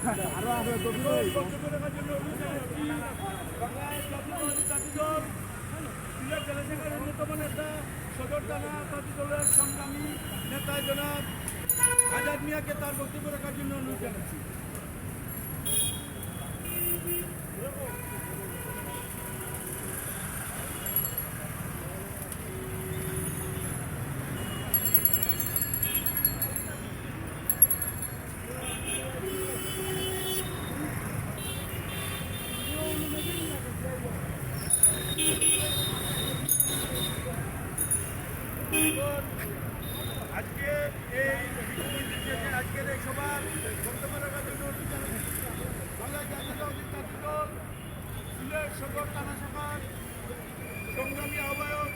বক্তব্য রাখার জন্য অভিযান এসেছি। বাংলাদেশ জাতীয়তাবাদী দল সিলেট জেলা শাখার অন্যতম নেতা সদর থানা জাতীয় দলের সংগ্রামী নেতা জনাব আজাদ মিয়াকে তার বক্তব্য রাখার জন্য অনুরোধ জানাচ্ছি। আজকের এই সভার বক্তব্য রাখার জন্য বাংলাদেশ জাতীয়তাবাদী দল সিলেট সদর থানা শাখার সংগ্রামী আহ্বায়ক